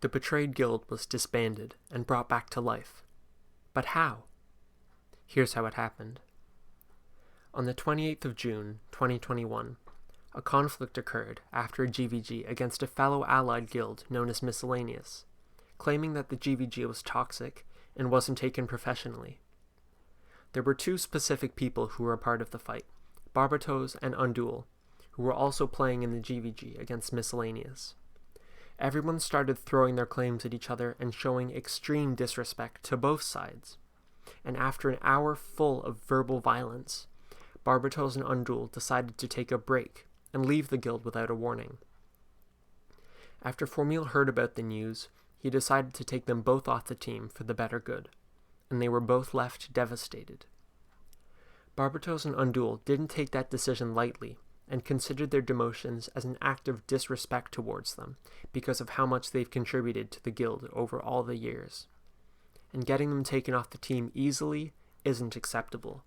The betrayed guild was disbanded and brought back to life. But how? Here's how it happened. On the 28th of June, 2021, a conflict occurred after a GVG against a fellow allied guild known as Miscellaneous, claiming that the GVG was toxic and wasn't taken professionally. There were two specific people who were a part of the fight, Barbatos and Undul, who were also playing in the GVG against Miscellaneous. Everyone started throwing their claims at each other and showing extreme disrespect to both sides. And after an hour full of verbal violence, Barbatos and Undul decided to take a break and leave the guild without a warning. After Formil heard about the news, he decided to take them both off the team for the better good, and they were both left devastated. Barbatos and Undul didn't take that decision lightly, and considered their demotions as an act of disrespect towards them because of how much they've contributed to the guild over all the years. And getting them taken off the team easily isn't acceptable.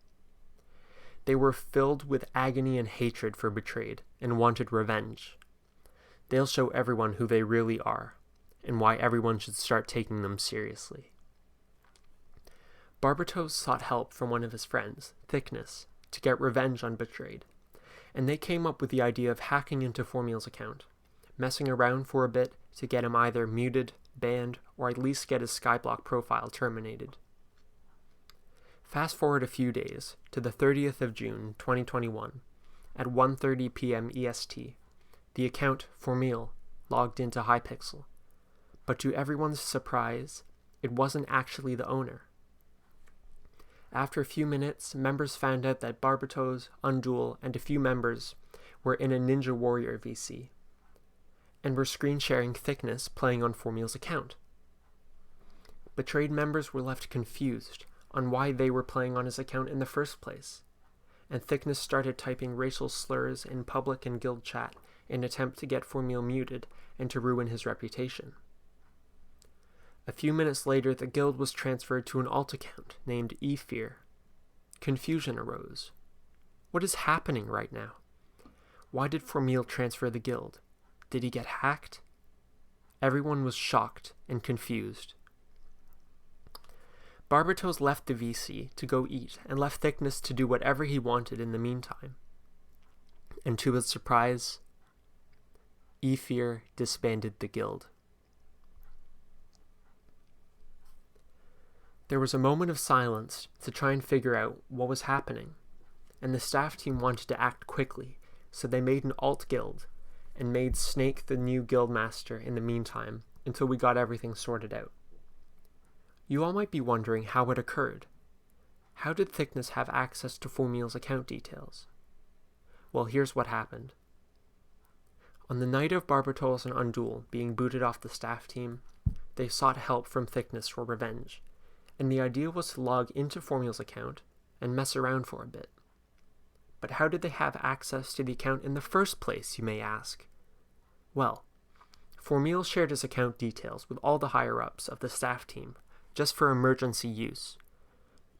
They were filled with agony and hatred for betrayed and wanted revenge. They'll show everyone who they really are and why everyone should start taking them seriously. Barbatos sought help from one of his friends, Thickness, to get revenge on betrayed, and they came up with the idea of hacking into Formil's account, messing around for a bit to get him either muted, banned, or at least get his Skyblock profile terminated. Fast forward a few days to the 30th of June 2021, at 1:30 p.m. EST, the account Formil logged into Hypixel, but to everyone's surprise, it wasn't actually the owner. After a few minutes, members found out that Barbatos, Undul, and a few members were in a Ninja Warrior VC, and were screen sharing Thickness playing on Formil's account. Betrayed members were left confused on why they were playing on his account in the first place, and Thickness started typing racial slurs in public and guild chat in an attempt to get Formil muted and to ruin his reputation. A few minutes later, the guild was transferred to an alt account named eFear. Confusion arose. What is happening right now? Why did Formil transfer the guild? Did he get hacked? Everyone was shocked and confused. Barbatos left the VC to go eat and left Thickness to do whatever he wanted in the meantime. And to his surprise, eFear disbanded the guild. There was a moment of silence to try and figure out what was happening, and the staff team wanted to act quickly, so they made an alt guild, and made Snake the new guild master in the meantime, until we got everything sorted out. You all might be wondering how it occurred. How did Thickness have access to Formil's account details? Well, here's what happened. On the night of Barbatos and Undul being booted off the staff team, they sought help from Thickness for revenge, and the idea was to log into Formil's account and mess around for a bit. But how did they have access to the account in the first place, you may ask? Well, Formil shared his account details with all the higher-ups of the staff team, just for emergency use.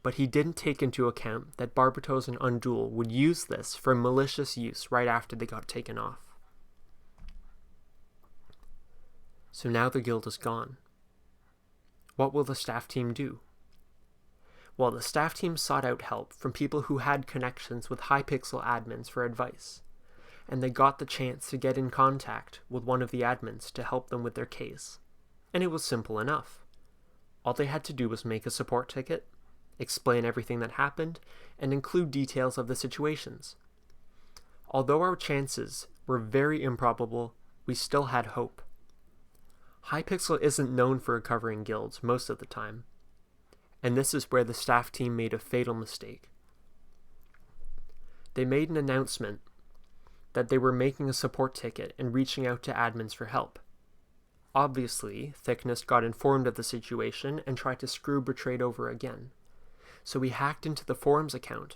But he didn't take into account that Barbatos and Undul would use this for malicious use right after they got taken off. So now the guild is gone. What will the staff team do? Well, the staff team sought out help from people who had connections with Hypixel admins for advice, and they got the chance to get in contact with one of the admins to help them with their case. And it was simple enough. All they had to do was make a support ticket, explain everything that happened, and include details of the situations. Although our chances were very improbable, we still had hope. Hypixel isn't known for recovering guilds most of the time, and this is where the staff team made a fatal mistake. They made an announcement that they were making a support ticket and reaching out to admins for help. Obviously, Thickness got informed of the situation and tried to screw Betrayed over again, so we hacked into the forums account,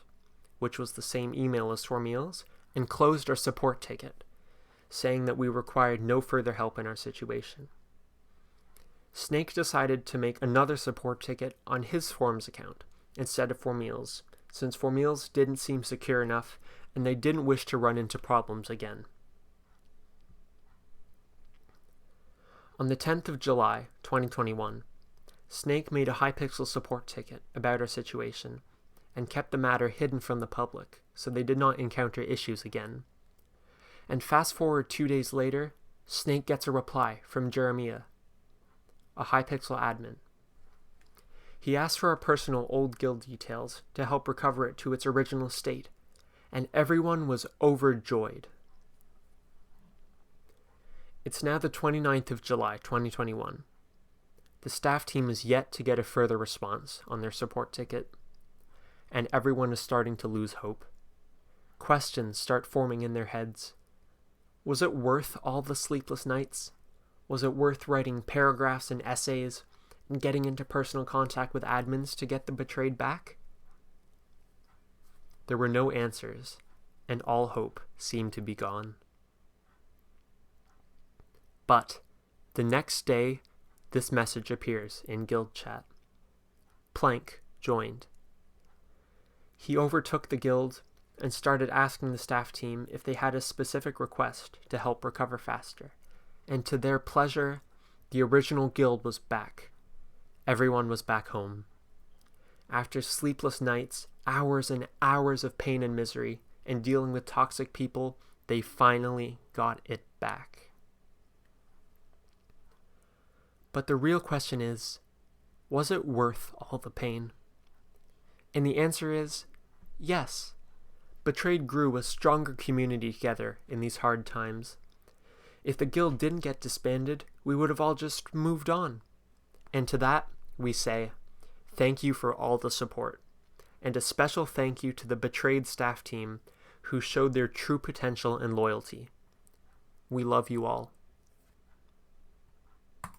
which was the same email as Formil's, and closed our support ticket, saying that we required no further help in our situation. Snake decided to make another support ticket on his forums account instead of Formil's, since Formil's didn't seem secure enough and they didn't wish to run into problems again. On the 10th of July, 2021, Snake made a Hypixel support ticket about our situation and kept the matter hidden from the public so they did not encounter issues again. And fast forward 2 days later, Snake gets a reply from Jeremiah, a Hypixel admin. He asked for our personal old guild details to help recover it to its original state, and everyone was overjoyed. It's now the 29th of July, 2021. The staff team is yet to get a further response on their support ticket, and everyone is starting to lose hope. Questions start forming in their heads. Was it worth all the sleepless nights? Was it worth writing paragraphs and essays and getting into personal contact with admins to get the betrayed back? There were no answers, and all hope seemed to be gone. But the next day, this message appears in guild chat. Plank joined. He overtook the guild and started asking the staff team if they had a specific request to help recover faster. And to their pleasure, the original guild was back. Everyone was back home. After sleepless nights, hours and hours of pain and misery, and dealing with toxic people, they finally got it back. But the real question is, was it worth all the pain? And the answer is, yes. Betrayed grew a stronger community together in these hard times. If the guild didn't get disbanded, we would have all just moved on. And to that, we say, thank you for all the support. And a special thank you to the betrayed staff team who showed their true potential and loyalty. We love you all.